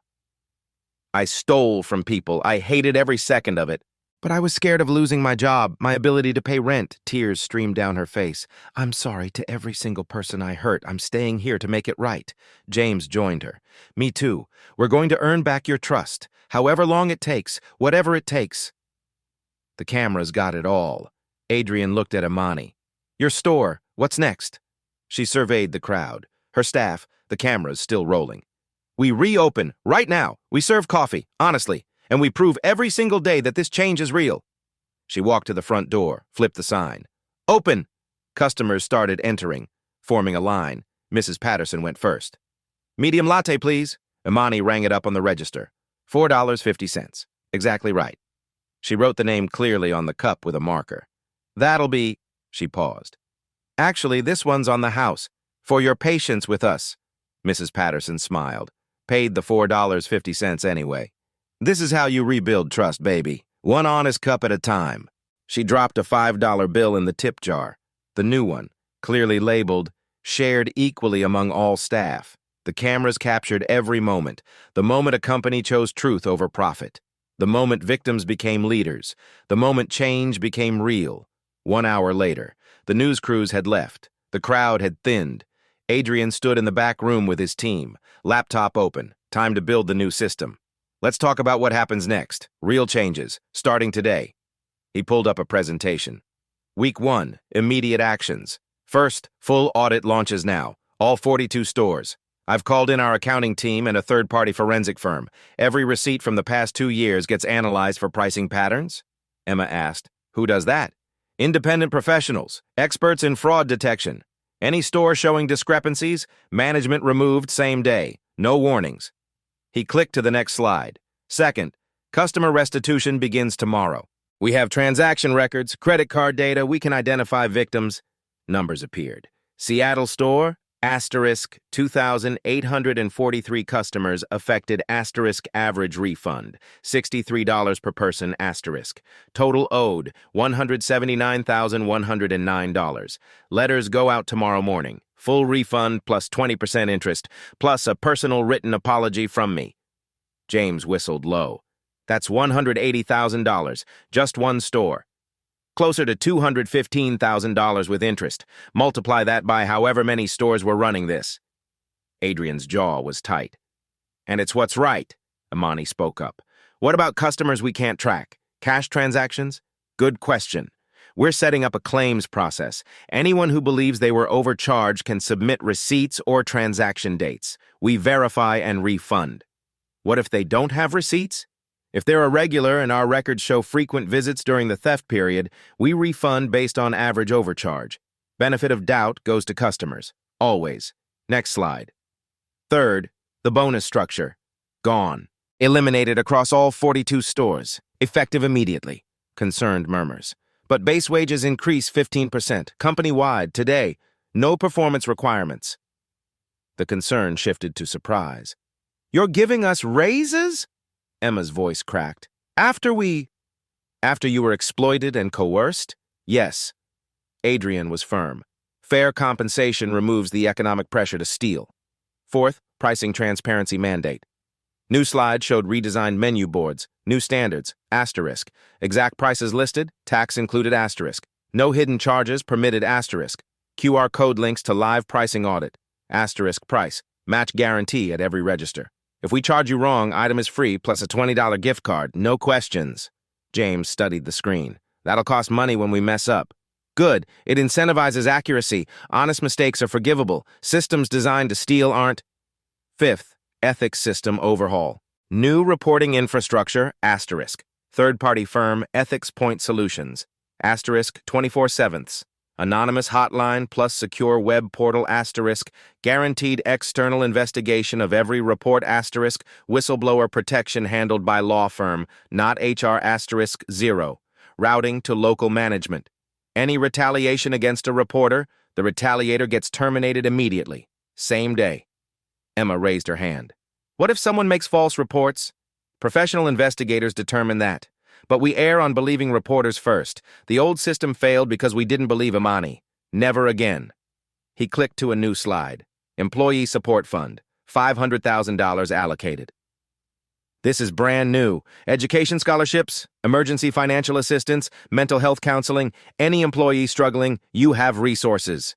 "I stole from people. I hated every second of it. But I was scared of losing my job, my ability to pay rent." Tears streamed down her face. "I'm sorry to every single person I hurt. I'm staying here to make it right." James joined her. "Me too. We're going to earn back your trust, however long it takes, whatever it takes." The cameras got it all. Adrian looked at Imani. "Your store, what's next?" She surveyed the crowd. Her staff, the cameras still rolling. "We reopen, right now. We serve coffee, honestly. And we prove every single day that this change is real." She walked to the front door, flipped the sign. "Open!" Customers started entering, forming a line. Mrs. Patterson went first. "Medium latte, please." Imani rang it up on the register. $4.50. Exactly right. She wrote the name clearly on the cup with a marker. "That'll be..." She paused. "Actually, this one's on the house. For your patience with us." Mrs. Patterson smiled. "Paid the $4.50 anyway. This is how you rebuild trust, baby. One honest cup at a time." She dropped a $5 bill in the tip jar. The new one, clearly labeled, shared equally among all staff. The cameras captured every moment. The moment a company chose truth over profit. The moment victims became leaders. The moment change became real. 1 hour later, the news crews had left. The crowd had thinned. Adrian stood in the back room with his team, laptop open. Time to build the new system. "Let's talk about what happens next. Real changes, starting today." He pulled up a presentation. Week 1, immediate actions. First, full audit launches now. All 42 stores. I've called in our accounting team and a third-party forensic firm. Every receipt from the past 2 years gets analyzed for pricing patterns? Emma asked. "Who does that?" "Independent professionals, experts in fraud detection. Any store showing discrepancies, management removed same day. No warnings." He clicked to the next slide. Second, customer restitution begins tomorrow. We have transaction records, credit card data, we can identify victims. Numbers appeared. Seattle store, asterisk, 2,843 customers affected, asterisk, average refund, $63 per person, asterisk. Total owed, $179,109. Letters go out tomorrow morning. Full refund plus 20% interest, plus a personal written apology from me. James whistled low. "That's $180,000, just one store." Closer to $215,000 with interest. Multiply that by however many stores were running this. Adrian's jaw was tight. And it's what's right, Imani spoke up. What about customers we can't track? Cash transactions? Good question. We're setting up a claims process. Anyone who believes they were overcharged can submit receipts or transaction dates. We verify and refund. What if they don't have receipts? If they're irregular and our records show frequent visits during the theft period, we refund based on average overcharge. Benefit of doubt goes to customers. Always. Next slide. Third, the bonus structure. Gone. Eliminated across all 42 stores. Effective immediately. Concerned murmurs. But base wages increase 15%, company-wide, today. No performance requirements. The concern shifted to surprise. You're giving us raises? Emma's voice cracked. After you were exploited and coerced? Yes. Adrian was firm. Fair compensation removes the economic pressure to steal. Fourth, pricing transparency mandate. New slide showed redesigned menu boards, new standards, asterisk. Exact prices listed, tax included asterisk. No hidden charges permitted asterisk. QR code links to live pricing audit, asterisk price. Match guarantee at every register. If we charge you wrong, item is free plus a $20 gift card, no questions. James studied the screen. That'll cost money when we mess up. Good, it incentivizes accuracy. Honest mistakes are forgivable. Systems designed to steal aren't. Fifth, ethics system overhaul. New reporting infrastructure, asterisk. Third-party firm, Ethics Point Solutions, asterisk 24/7. Anonymous hotline plus secure web portal, asterisk. Guaranteed external investigation of every report, asterisk. Whistleblower protection handled by law firm, not HR, asterisk 0. Routing to local management. Any retaliation against a reporter, the retaliator gets terminated immediately. Same day. Emma raised her hand. What if someone makes false reports? Professional investigators determine that. But we err on believing reporters first. The old system failed because we didn't believe Imani. Never again. He clicked to a new slide. Employee Support Fund. $500,000 allocated. This is brand new. Education scholarships, emergency financial assistance, mental health counseling, any employee struggling, you have resources.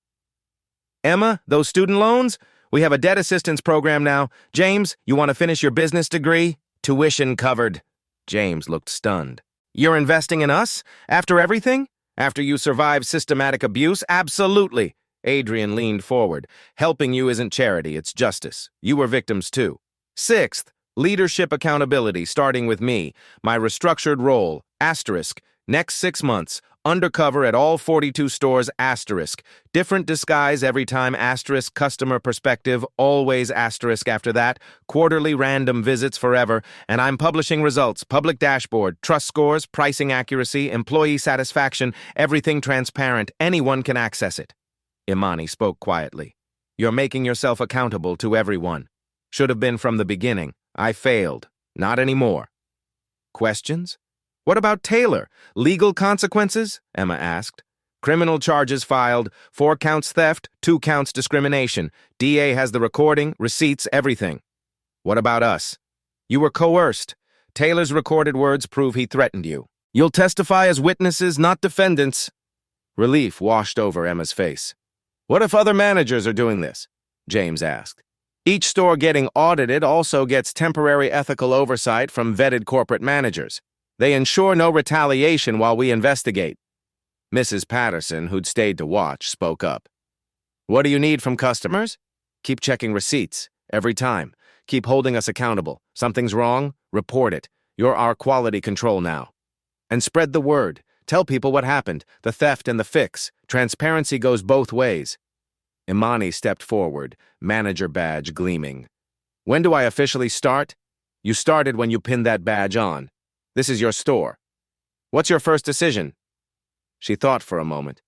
Emma, those student loans? We have a debt assistance program now. James, you want to finish your business degree? Tuition covered. James looked stunned. You're investing in us? After everything? After you survived systematic abuse? Absolutely. Adrian leaned forward. Helping you isn't charity, it's justice. You were victims too. Sixth, leadership accountability, starting with me. My restructured role, asterisk. Next 6 months, undercover at all 42 stores, asterisk. Different disguise every time, asterisk. Customer perspective, always asterisk after that. Quarterly random visits forever. And I'm publishing results, public dashboard, trust scores, pricing accuracy, employee satisfaction, everything transparent. Anyone can access it. Imani spoke quietly. You're making yourself accountable to everyone. Should have been from the beginning. I failed. Not anymore. Questions? What about Taylor? Legal consequences? Emma asked. Criminal charges filed, 4 counts theft, 2 counts discrimination. DA has the recording, receipts, everything. What about us? You were coerced. Taylor's recorded words prove he threatened you. You'll testify as witnesses, not defendants. Relief washed over Emma's face. What if other managers are doing this? James asked. Each store getting audited also gets temporary ethical oversight from vetted corporate managers. They ensure no retaliation while we investigate. Mrs. Patterson, who'd stayed to watch, spoke up. What do you need from customers? Keep checking receipts, every time. Keep holding us accountable. Something's wrong? Report it. You're our quality control now. And spread the word. Tell people what happened, the theft and the fix. Transparency goes both ways. Imani stepped forward, manager badge gleaming. When do I officially start? You started when you pinned that badge on. This is your store. What's your first decision? She thought for a moment.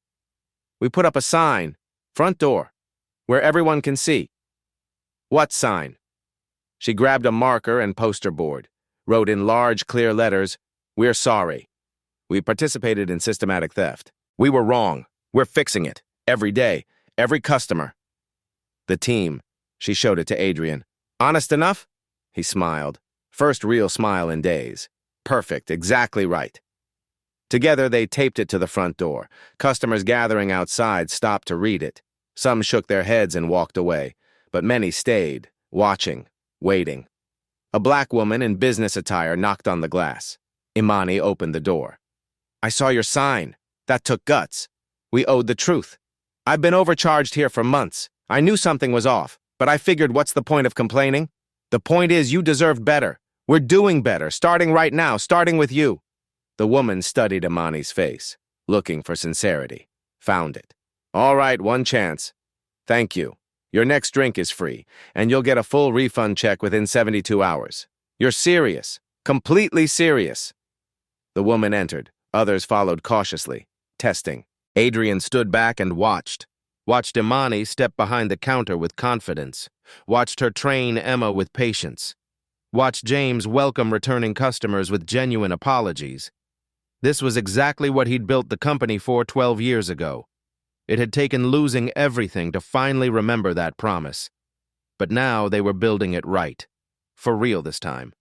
We put up a sign, front door, where everyone can see. What sign? She grabbed a marker and poster board, wrote in large, clear letters, We're sorry. We participated in systematic theft. We were wrong. We're fixing it. Every day. Every customer. The team. She showed it to Adrian. Honest enough? He smiled. First real smile in days. Perfect. Exactly right. Together, they taped it to the front door. Customers gathering outside stopped to read it. Some shook their heads and walked away, but many stayed, watching, waiting. A black woman in business attire knocked on the glass. Imani opened the door. "I saw your sign. That took guts. We owed the truth. I've been overcharged here for months. I knew something was off, but I figured what's the point of complaining? The point is you deserved better. We're doing better, starting right now, starting with you." The woman studied Imani's face, looking for sincerity. Found it. "All right, one chance. Thank you. Your next drink is free, and you'll get a full refund check within 72 hours. You're serious. Completely serious." The woman entered. Others followed cautiously, testing. Adrian stood back and watched Imani step behind the counter with confidence, watched her train Emma with patience, watched James welcome returning customers with genuine apologies. This was exactly what he'd built the company for 12 years ago. It had taken losing everything to finally remember that promise. But now they were building it right. For real this time.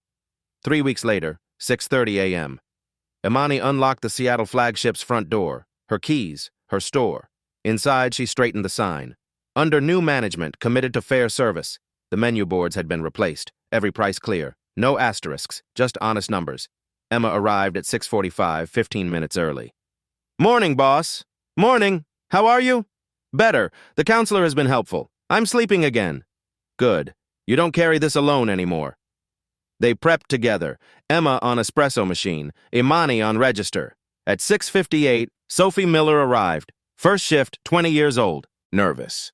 3 weeks later, 6:30 a.m., Imani unlocked the Seattle flagship's front door, her keys, her store. Inside, she straightened the sign. Under new management, committed to fair service. The menu boards had been replaced, every price clear. No asterisks, just honest numbers. Emma arrived at 6:45, 15 minutes early. "Morning, boss. Morning. How are you?" "Better. The counselor has been helpful. I'm sleeping again." "Good. You don't carry this alone anymore." They prepped together, Emma on espresso machine, Imani on register. At 6:58, Sophie Miller arrived. First shift, 20 years old. Nervous.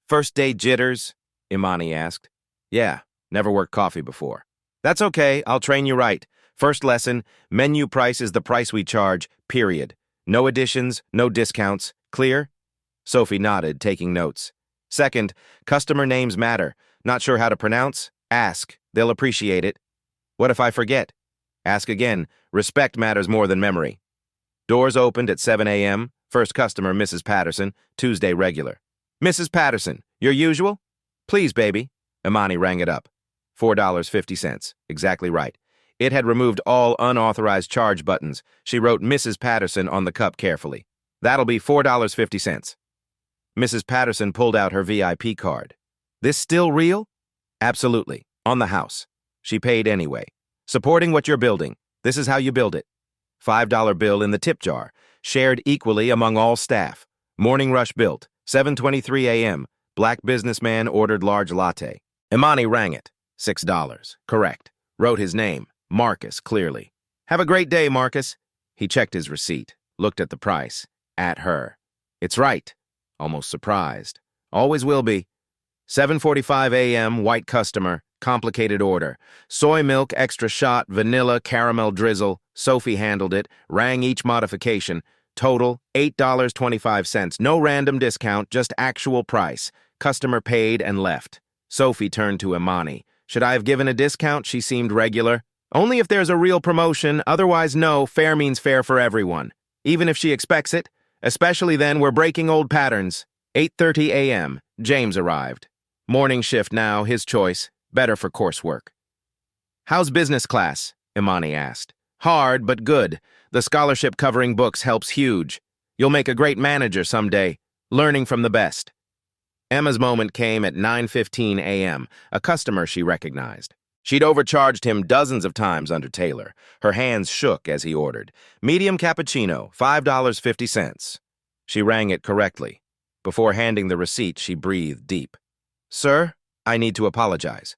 "First day jitters?" Imani asked. "Yeah, never worked coffee before." "That's okay, I'll train you right. First lesson, menu price is the price we charge, period. No additions, no discounts. Clear?" Sophie nodded, taking notes. "Second, customer names matter. Not sure how to pronounce? Ask. They'll appreciate it. What if I forget? Ask again. Respect matters more than memory." Doors opened at 7 a.m. First customer, Mrs. Patterson, Tuesday regular. "Mrs. Patterson, your usual?" "Please, baby." Imani rang it up. $4.50. Exactly right. It had removed all unauthorized charge buttons. She wrote Mrs. Patterson on the cup carefully. "That'll be $4.50. Mrs. Patterson pulled out her VIP card. "This still real?" "Absolutely. On the house." She paid anyway. "Supporting what you're building. This is how you build it." $5 bill in the tip jar, shared equally among all staff. Morning rush built. 7:23 a.m. Black businessman ordered large latte. Imani rang it. $6. Correct. Wrote his name. Marcus, clearly. "Have a great day, Marcus." He checked his receipt, looked at the price. At her. "It's right." Almost surprised. "Always will be." 7:45 a.m., white customer, complicated order. Soy milk, extra shot, vanilla, caramel drizzle. Sophie handled it, rang each modification. Total, $8.25. No random discount, just actual price. Customer paid and left. Sophie turned to Imani. "Should I have given a discount?" She seemed regular. "Only if there's a real promotion, otherwise no, fair means fair for everyone. Even if she expects it. Especially then, we're breaking old patterns." 8:30 a.m., James arrived. Morning shift now, his choice, better for coursework. "How's business class?" Imani asked. "Hard, but good. The scholarship covering books helps huge. You'll make a great manager someday, learning from the best." Emma's moment came at 9:15 a.m., a customer she recognized. She'd overcharged him dozens of times under Taylor. Her hands shook as he ordered. "Medium cappuccino, $5.50. She rang it correctly. Before handing the receipt, she breathed deep. "Sir, I need to apologize."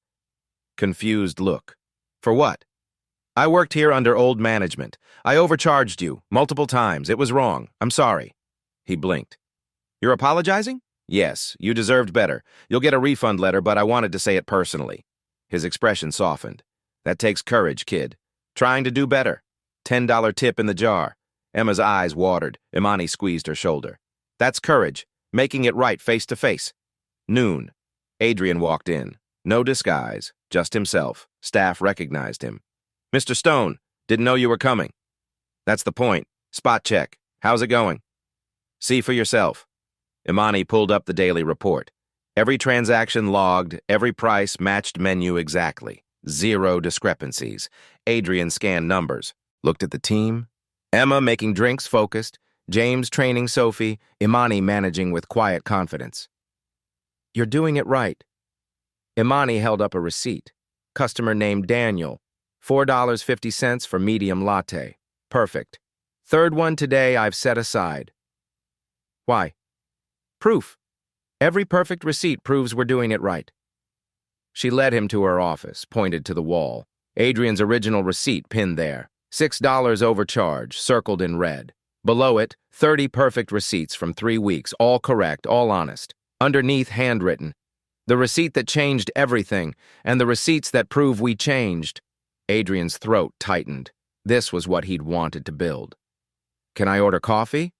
Confused look. "For what?" "I worked here under old management. I overcharged you, multiple times. It was wrong. I'm sorry." He blinked. "You're apologizing?" "Yes, you deserved better. You'll get a refund letter, but I wanted to say it personally." His expression softened. "That takes courage, kid. Trying to do better. $10 tip in the jar." Emma's eyes watered. Imani squeezed her shoulder. "That's courage. Making it right face to face." Noon. Adrian walked in. No disguise, just himself. Staff recognized him. "Mr. Stone, didn't know you were coming." "That's the point. Spot check. How's it going?" "See for yourself." Imani pulled up the daily report. Every transaction logged, every price matched menu exactly. Zero discrepancies. Adrian scanned numbers, looked at the team. Emma making drinks focused, James training Sophie, Imani managing with quiet confidence. You're doing it right. Imani held up a receipt. Customer named Daniel. $4.50 for medium latte. Perfect. Third one today I've set aside. Why? Proof. Every perfect receipt proves we're doing it right. She led him to her office, pointed to the wall. Adrian's original receipt pinned there. $6 overcharge, circled in red. Below it, 30 perfect receipts from 3 weeks, all correct, all honest. Underneath, handwritten. The receipt that changed everything, and the receipts that prove we changed. Adrian's throat tightened. This was what he'd wanted to build. Can I order coffee?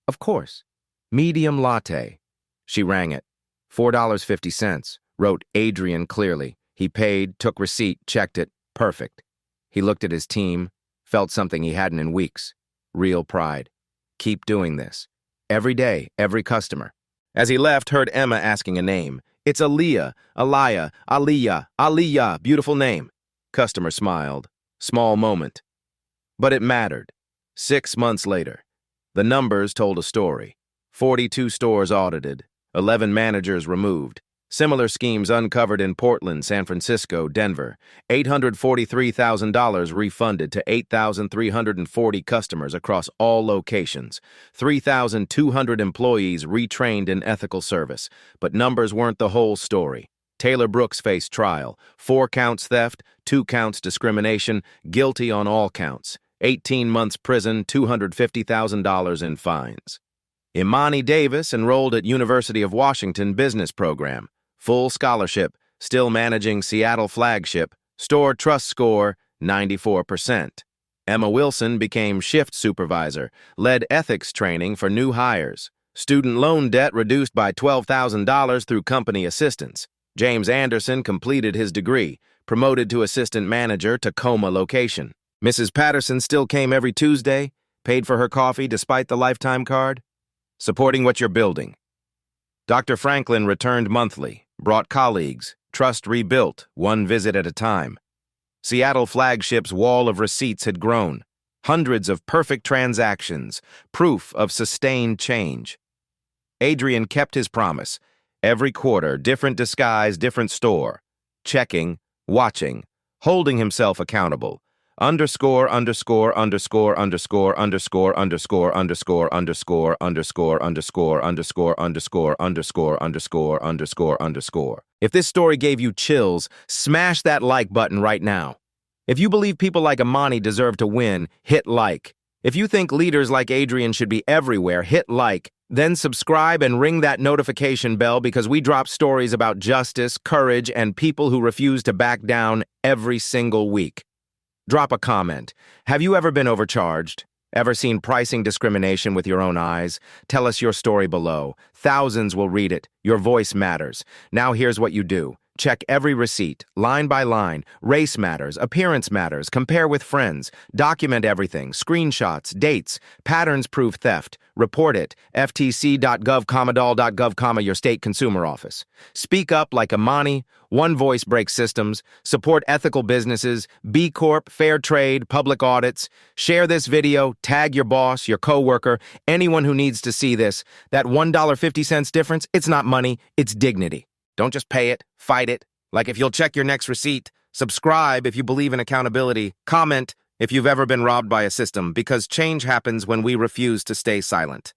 Of course. Medium latte. She rang it. $4.50, wrote Adrian clearly. He paid, took receipt, checked it. Perfect. He looked at his team, felt something he hadn't in weeks. Real pride. Keep doing this. Every day, every customer. As he left, heard Emma asking a name. It's Aliyah, Aliyah, beautiful name. Customer smiled. Small moment. But it mattered. 6 months later, the numbers told a story. 42 stores audited, 11 managers removed. Similar schemes uncovered in Portland, San Francisco, Denver. $843,000 refunded to 8,340 customers across all locations. 3,200 employees retrained in ethical service. But numbers weren't the whole story. Taylor Brooks faced trial. 4 counts theft, 2 counts discrimination, guilty on all counts. 18 months prison, $250,000 in fines. Imani Davis enrolled at University of Washington Business Program. Full scholarship, still managing Seattle flagship, store trust score 94%. Emma Wilson became shift supervisor, led ethics training for new hires. Student loan debt reduced by $12,000 through company assistance. James Anderson completed his degree, promoted to assistant manager, Tacoma location. Mrs. Patterson still came every Tuesday, paid for her coffee despite the lifetime card. Supporting what you're building. Dr. Franklin returned monthly, brought colleagues, trust rebuilt, one visit at a time. Seattle flagship's wall of receipts had grown. Hundreds of perfect transactions, proof of sustained change. Adrian kept his promise. Every quarter, different disguise, different store. Checking, watching, holding himself accountable. Underscore. If this story gave you chills, smash that like button right now. If you believe people like Imani deserve to win, hit like. If you think leaders like Adrian should be everywhere, hit like. Then subscribe and ring that notification bell because we drop stories about justice, courage, and people who refuse to back down every single week. Drop a comment. Have you ever been overcharged? Ever seen pricing discrimination with your own eyes? Tell us your story below. Thousands will read it. Your voice matters. Now here's what you do. Check every receipt, line by line. Race matters, appearance matters. Compare with friends. Document everything. Screenshots, dates. Patterns prove theft. Report it. ftc.gov, your state consumer office. Speak up like Imani. One voice breaks systems. Support ethical businesses. B Corp, fair trade, public audits. Share this video. Tag your boss, your coworker, anyone who needs to see this. That $1.50 difference, it's not money, it's dignity. Don't just pay it, fight it. Like if you'll check your next receipt. Subscribe if you believe in accountability. Comment if you've ever been robbed by a system, because change happens when we refuse to stay silent.